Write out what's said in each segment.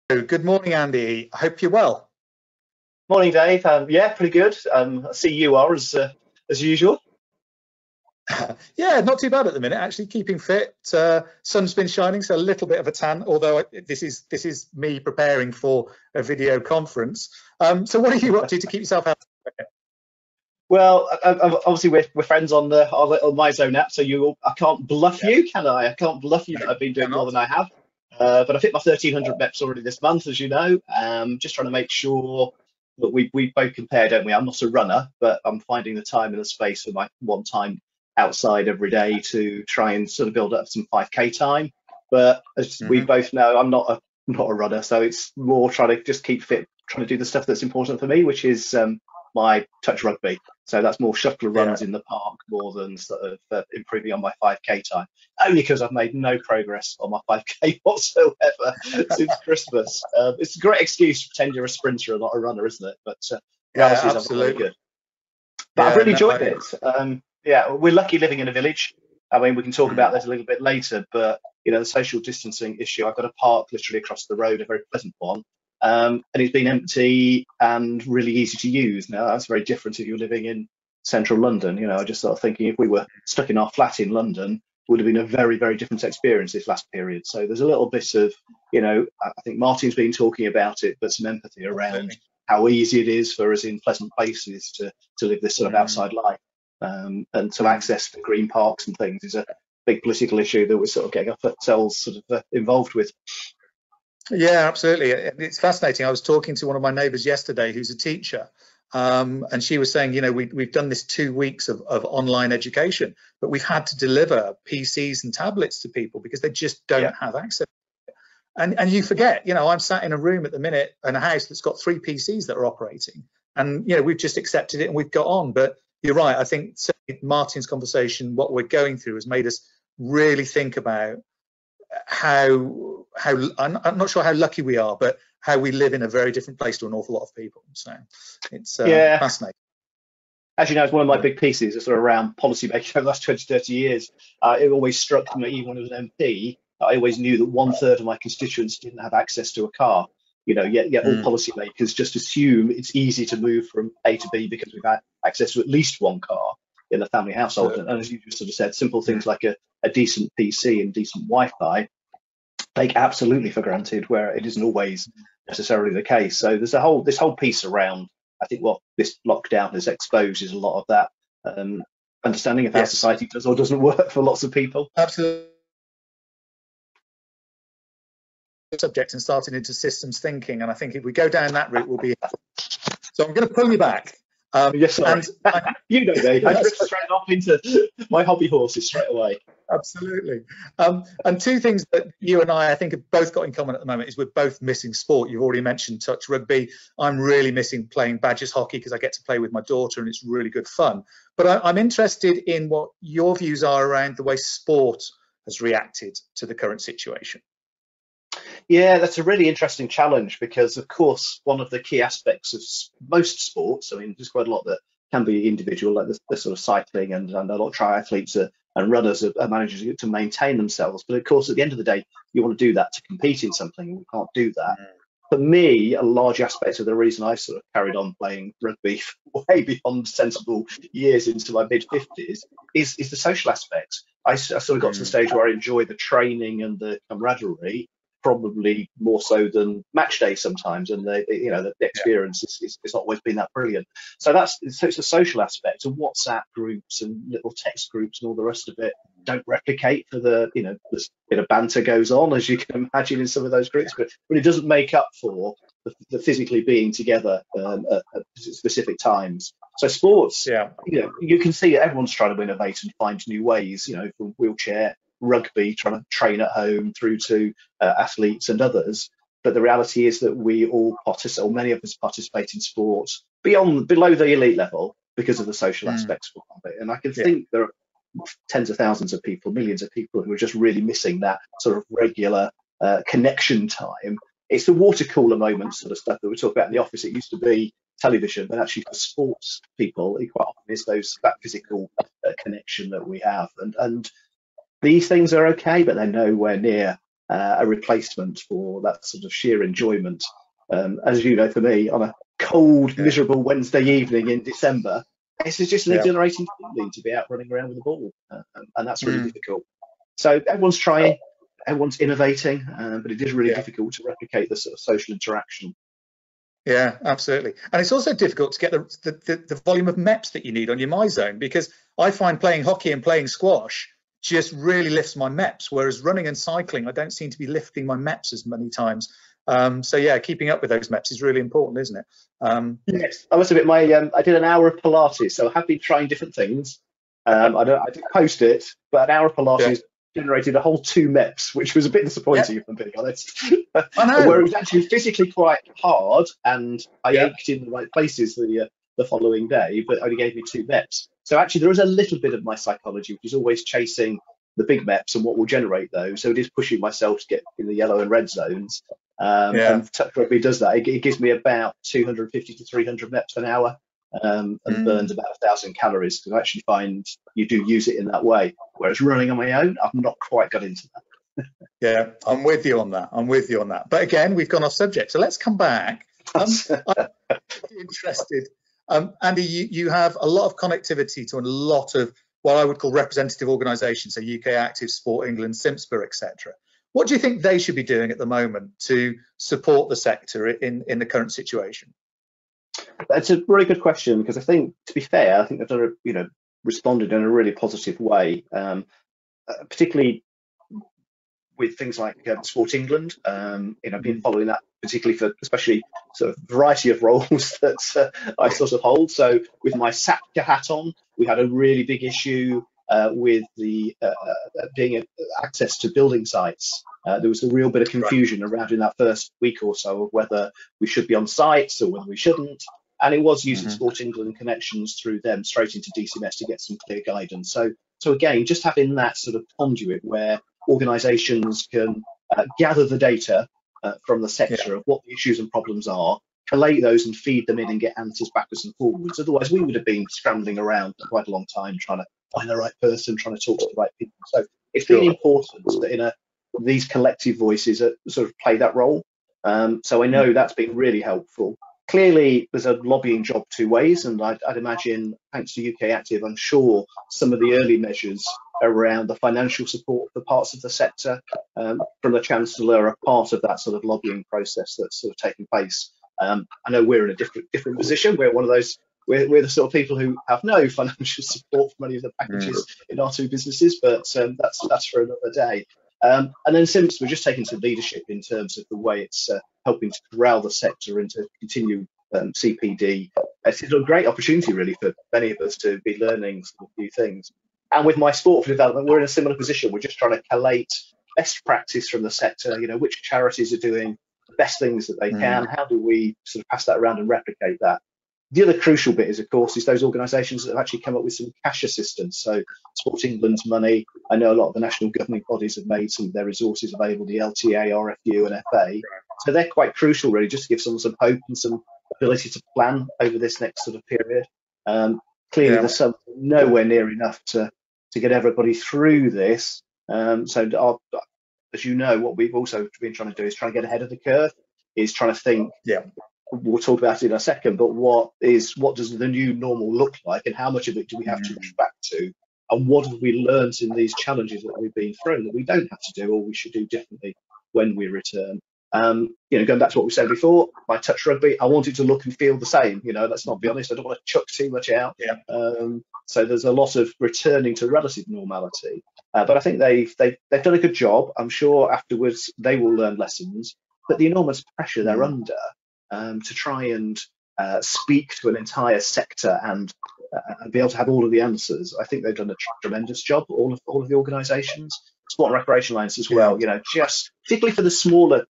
Good morning, Andy. I hope you're well. Morning, Dave. Yeah, pretty good. I see you are as usual. Yeah, not too bad at the minute. Actually, keeping fit. Sun's been shining, so a little bit of a tan. Although this is me preparing for a video conference. So, what are you up to keep yourself out? Well, obviously we're friends on our little MyZone app, so I can't bluff you, can I? I can't bluff you that I've been doing more than I have. But I've hit my 1,300 reps already this month, as you know. Just trying to make sure that we both compare, don't we? I'm not a runner, but I'm finding the time and the space for my one time outside every day to try and sort of build up some 5K time. But as we both know, I'm not a runner, so it's more trying to just keep fit, trying to do the stuff that's important for me, which is my touch rugby. So that's more shuttle runs in the park more than sort of improving on my 5K time. Only because I've made no progress on my 5K whatsoever since Christmas. It's a great excuse to pretend you're a sprinter and not a runner, isn't it? But reality is I'm not very good. But I've really enjoyed it. Yeah, we're lucky living in a village. I mean, we can talk about this a little bit later, but you know, the social distancing issue. I've got a park literally across the road, a very pleasant one. And it's been empty and really easy to use. Now, that's very different if you're living in central London. You know, I just started thinking if we were stuck in our flat in London, it would have been a very, very different experience this last period. So there's a little bit of, you know, I think Martin's been talking about it, but some empathy around how easy it is for us in pleasant places to live this sort of outside life. And to access the green parks and things is a big political issue that we're sort of getting ourselves sort of involved with. Yeah, absolutely. It's fascinating. I was talking to one of my neighbours yesterday who's a teacher, and she was saying, you know, we've done this 2 weeks of online education, but we've had to deliver PCs and tablets to people because they just don't have access. And you forget, you know, I'm sat in a room at the minute in a house that's got 3 PCs that are operating, and you know, we've just accepted it and we've got on. But you're right. I think Martin's conversation, what we're going through, has made us really think about how I'm not sure how lucky we are, but how we live in a very different place to an awful lot of people. So it's fascinating. As you know, it's one of my big pieces that's sort of around policy making over the last 20, 30 years. It always struck me, even when I was an MP, I always knew that 1/3 of my constituents didn't have access to a car. You know, yet all policymakers just assume it's easy to move from A to B because we've had access to at least one car in the family household. And as you just sort of said, simple things like a decent PC and decent Wi-Fi take absolutely for granted, where it isn't always necessarily the case. So there's this whole piece around, I think what this lockdown has exposed is a lot of that understanding of how society does or doesn't work for lots of people. Absolutely. Subject and starting into systems thinking, and I think if we go down that route, we'll be. So I'm going to pull you back. Yes, sorry. You know, Dave, I drift straight off into my hobby horses straight away. Absolutely. And 2 things that you and I think have both got in common at the moment is we're both missing sport. You've already mentioned touch rugby. I'm really missing playing badges hockey because I get to play with my daughter and it's really good fun. But I'm interested in what your views are around the way sport has reacted to the current situation. Yeah, that's a really interesting challenge because, of course, one of the key aspects of most sports, I mean, there's quite a lot that can be individual, like the sort of cycling and a lot of triathletes and runners are managing to maintain themselves. But of course, at the end of the day, you want to do that to compete in something, and we can't do that. For me, a large aspect of the reason I sort of carried on playing rugby way beyond sensible years into my mid-50s is the social aspect. I sort of got to the stage where I enjoy the training and the camaraderie, probably more so than match day sometimes, and the experience is not always been that brilliant. So it's a social aspect, and WhatsApp groups and little text groups and all the rest of it don't replicate for the this bit of banter goes on, as you can imagine, in some of those groups, but it doesn't make up for the physically being together at specific times. So sports, you can see everyone's trying to innovate and find new ways, from wheelchair rugby, trying to train at home, through to athletes and others. But the reality is that we all participate, or many of us participate in sports below the elite level because of the social aspects of it. And I can think there are tens of thousands of people, millions of people who are just really missing that sort of regular connection time. It's the water cooler moments sort of stuff that we talk about in the office. It used to be television, but actually for sports people, it quite often is that physical connection that we have. And these things are okay, but they're nowhere near a replacement for that sort of sheer enjoyment. As you know, for me, on a cold, miserable Wednesday evening in December, it's just an exhilarating feeling to be out running around with the ball, and that's really difficult. So everyone's trying, everyone's innovating, but it is really difficult to replicate the sort of social interaction. Yeah, absolutely. And it's also difficult to get the volume of MEPs that you need on your MyZone, because I find playing hockey and playing squash just really lifts my MEPs, whereas running and cycling, I don't seem to be lifting my MEPs as many times. So yeah, keeping up with those MEPs is really important, isn't it? Yes, I must admit, I did an hour of Pilates, so I have been trying different things. I didn't post it, but an hour of Pilates generated a whole 2 MEPs, which was a bit disappointing, if I'm being honest. I know. Where it was actually physically quite hard, and I ached in the right places the following day, but only gave me 2 MEPs. So actually, there is a little bit of my psychology, which is always chasing the big MEPs and what will generate those. So it is pushing myself to get in the yellow and red zones. And touch rugby does that. It gives me about 250 to 300 MEPs an hour. And burns about 1,000 calories, because I actually find you do use it in that way. Whereas running on my own, I've not quite got into that. Yeah, I'm with you on that. But again, we've gone off subject, so let's come back. I'm interested. Andy, you have a lot of connectivity to a lot of what I would call representative organisations, so UK Active, Sport England, Simspa, etc. What do you think they should be doing at the moment to support the sector in the current situation? That's a really good question, because I think, to be fair, I think they've done responded in a really positive way, particularly with things like Sport England. I've been following that particularly for especially sort of variety of roles that I sort of hold. So with my SAPCA hat on, we had a really big issue with the being access to building sites. There was a real bit of confusion around in that first week or so of whether we should be on sites or whether we shouldn't. And it was using Sport England connections through them straight into DCMS to get some clear guidance. So again, just having that sort of conduit where organisations can gather the data from the sector of what the issues and problems are, collate those and feed them in and get answers backwards and forwards. Otherwise, we would have been scrambling around for quite a long time trying to find the right person, trying to talk to the right people. So it's been important that these collective voices sort of play that role. So I know that's been really helpful. Clearly, there's a lobbying job 2 ways, and I'd imagine, thanks to UK Active, I'm sure some of the early measures around the financial support for parts of the sector from the Chancellor are part of that sort of lobbying process that's sort of taking place. I know we're in a different position. We're one of those. We're the sort of people who have no financial support from any of the packages in our 2 businesses, but that's for another day. And then since we're just taking some leadership in terms of the way it's helping to corral the sector into continued CPD, it's a great opportunity really for many of us to be learning some new things. And with my sport for development, we're in a similar position. We're just trying to collate best practice from the sector. Which charities are doing the best things that they can. How do we sort of pass that around and replicate that? The other crucial bit is, of course, those organisations that have actually come up with some cash assistance. So Sport England's money, I know a lot of the national governing bodies have made some of their resources available, the LTA, RFU and FA. So they're quite crucial, really, just to give someone some hope and some ability to plan over this next sort of period. Clearly, there's some nowhere near enough to get everybody through this. So as you know, what we've also been trying to do is try and get ahead of the curve, is trying to think, we'll talk about it in a second, but what does the new normal look like, and how much of it do we have to rush back to, and what have we learned in these challenges that we've been through that we don't have to do or we should do differently when we return. Going back to what we said before, my touch rugby, I want it to look and feel the same. Let's not be honest, I don't want to chuck too much out. So there's a lot of returning to relative normality, but I think they've done a good job. I'm sure afterwards they will learn lessons, but the enormous pressure they're under to try and speak to an entire sector and be able to have all of the answers, I think they've done a tremendous job. All of the organisations, Sport and Recreation Alliance as well. Just particularly for the smaller.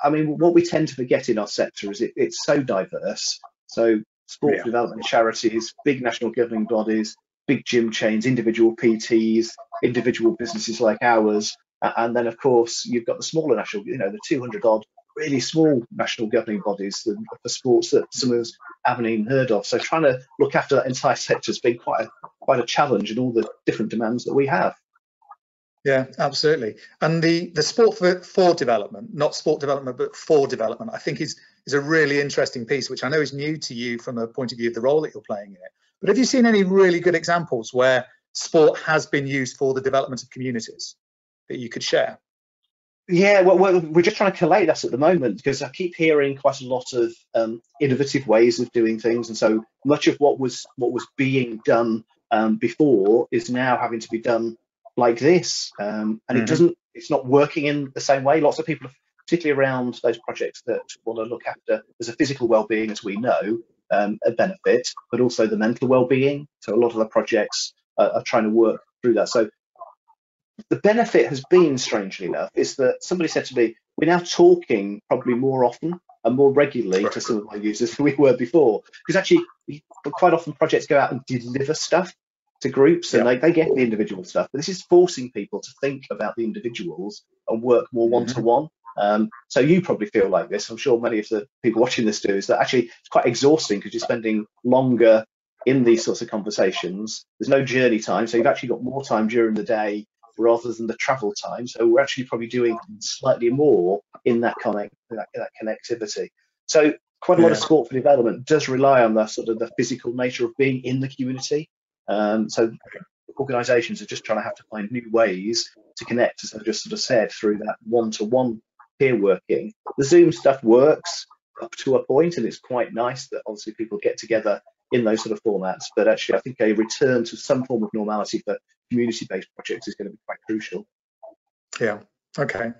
I mean, what we tend to forget in our sector is it's so diverse. So sport development charities, big national governing bodies, big gym chains, individual PTs, individual businesses like ours, and then of course you've got the smaller national, the 200 odd really small national governing bodies for sports that some of us haven't even heard of. So trying to look after that entire sector has been quite a challenge, and all the different demands that we have. Yeah, absolutely. And the sport for development, not sport development, but for development, I think is a really interesting piece, which I know is new to you from a point of view of the role that you're playing in it. But have you seen any really good examples where sport has been used for the development of communities that you could share? Yeah, well, we're just trying to collate that at the moment because I keep hearing quite a lot of innovative ways of doing things, and so much of what was being done before is now having to be done like this, and it's not working in the same way. Lots of people, particularly around those projects that want to look after, there's a physical well-being, as we know, a benefit, but also the mental well-being. So a lot of the projects are trying to work through that. So the benefit has been, strangely enough, is that somebody said to me, we're now talking probably more often and more regularly to some of my users than we were before. Because actually, quite often projects go out and deliver stuff to groups, and they get the individual stuff. But this is forcing people to think about the individuals and work more one-to-one. So you probably feel like this. I'm sure many of the people watching this do, is that actually it's quite exhausting because you're spending longer in these sorts of conversations. There's no journey time, so you've actually got more time during the day rather than the travel time. So we're actually probably doing slightly more in that connectivity. So quite a lot of sport for development does rely on the sort of the physical nature of being in the community. So organisations are just trying to have to find new ways to connect, as I just sort of said, through that one-to-one peer working. The Zoom stuff works up to a point, and it's quite nice that obviously people get together in those sort of formats. But actually, I think a return to some form of normality for community-based projects is going to be quite crucial. Yeah. Okay.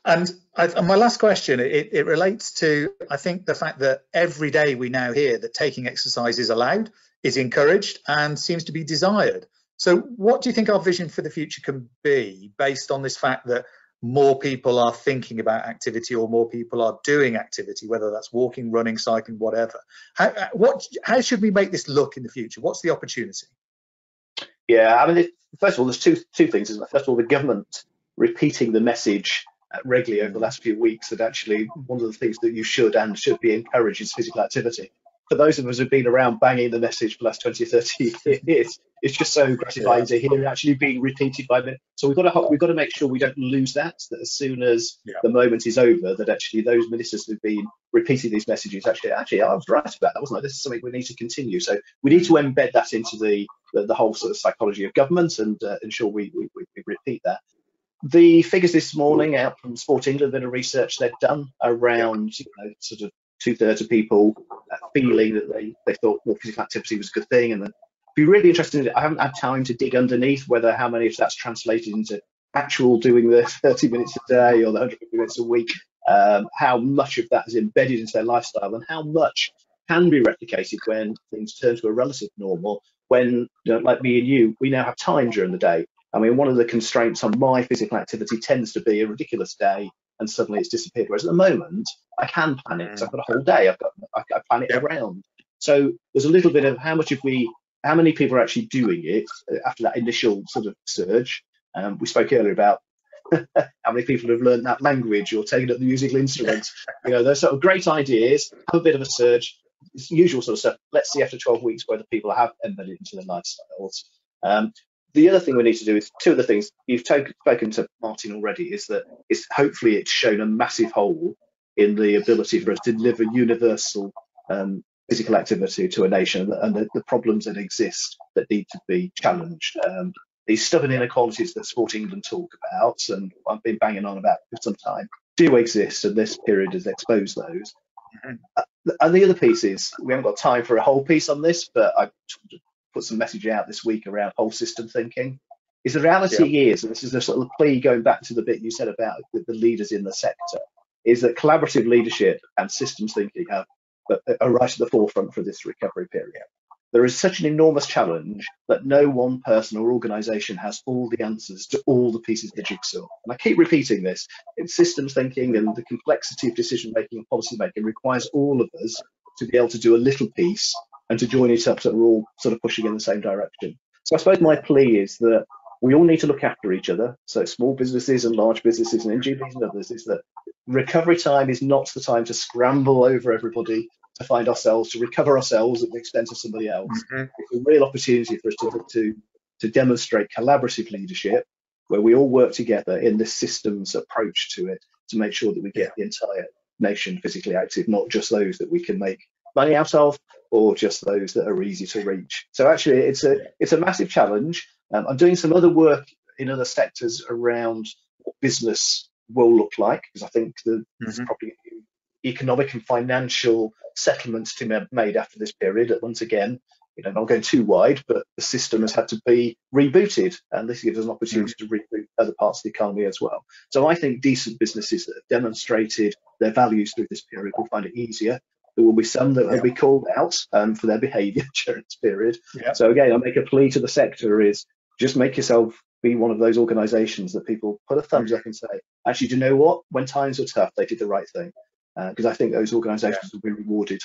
And my last question, it relates to, I think, the fact that every day we now hear that taking exercise is allowed, is encouraged, and seems to be desired. So what do you think our vision for the future can be based on this fact that more people are thinking about activity, or more people are doing activity, whether that's walking, running, cycling, whatever? How should we make this look in the future? What's the opportunity? Yeah, I mean, first of all, there's two things, isn't there? First of all, the government repeating the message regularly over the last few weeks that actually one of the things that you should be encouraged is physical activity. For those of us who've been around banging the message for the last 20 or 30 years, it's just so gratifying to hear it actually being repeated by men. So we've got to make sure we don't lose that as soon as the moment is over, that actually those ministers who've been repeating these messages actually I was right about that, wasn't I? This is something we need to continue. So we need to embed that into the whole sort of psychology of government and ensure we repeat that. The figures this morning out from Sport England, a bit of research they've done around sort of 2/3 of people feeling that they thought more physical activity was a good thing, and then be really interested in, I haven't had time to dig underneath whether how many of that's translated into actual doing the 30 minutes a day or the 150 minutes a week, how much of that is embedded into their lifestyle, and how much can be replicated when things turn to a relative normal, when, like me and you, we now have time during the day. I mean, one of the constraints on my physical activity tends to be a ridiculous day and suddenly it's disappeared. Whereas at the moment, I can plan it because I've got a whole day. I plan it around. So there's a little bit of how many people are actually doing it after that initial sort of surge. We spoke earlier about how many people have learned that language or taken up the musical instruments. Those sort of great ideas, have a bit of a surge. It's usual sort of stuff. Let's see after 12 weeks whether people have embedded into their lifestyles. The other thing we need to do is two other things. You've spoken to Martin already, is that hopefully it's shown a massive hole in the ability for us to deliver universal physical activity to a nation, and the problems that exist that need to be challenged. These stubborn inequalities that Sport England talk about, and I've been banging on about for some time, do exist, and this period has exposed those. And the other piece is, we haven't got time for a whole piece on this, but I put some message out this week around whole system thinking. Is the reality is, and this is the sort of plea going back to the bit you said about the leaders in the sector, is that collaborative leadership and systems thinking are right at the forefront for this recovery period. There is such an enormous challenge that no one person or organisation has all the answers to all the pieces of the jigsaw. And I keep repeating this. It's systems thinking, and the complexity of decision making and policy making requires all of us to be able to do a little piece and to join it up so we're all sort of pushing in the same direction. So I suppose my plea is that we all need to look after each other. So small businesses and large businesses and NGBs and others, is that recovery time is not the time to scramble over everybody to find ourselves, to recover ourselves at the expense of somebody else. It's a real opportunity for us to demonstrate collaborative leadership, where we all work together in this systems approach to it to make sure that we get the entire nation physically active, not just those that we can make money out of, or just those that are easy to reach. So actually, it's a massive challenge. I'm doing some other work in other sectors around what business will look like, because I think there's probably economic and financial settlements to be made after this period. Once again, not going too wide, but the system has had to be rebooted, and this gives us an opportunity to reboot other parts of the economy as well. So I think decent businesses that have demonstrated their values through this period will find it easier. There will be some that will be called out for their behaviour during this period. So again, I make a plea to the sector is just make yourself be one of those organisations that people put a thumbs up and say, actually, do you know what? When times were tough, they did the right thing. Because I think those organisations will be rewarded.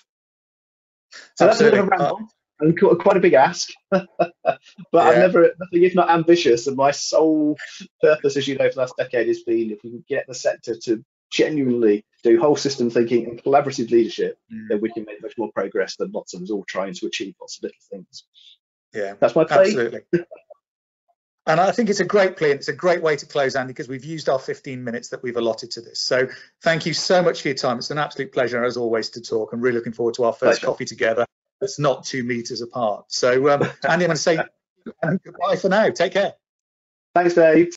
So that's a bit of a ramble and quite a big ask. But I'm nothing if not ambitious, and my sole purpose, as you know, for the last decade has been if we can get the sector to genuinely do whole system thinking and collaborative leadership, then we can make much more progress than lots of us all trying to achieve lots of little things. That's my plea. Absolutely. And I think it's a great plea, and it's a great way to close, Andy, because we've used our 15 minutes that we've allotted to this. So thank you so much for your time. It's an absolute pleasure, as always, to talk. I'm really looking forward to our first coffee together. It's not 2 meters apart. So Andy, I'm going to say goodbye for now. Take care. Thanks, Dave.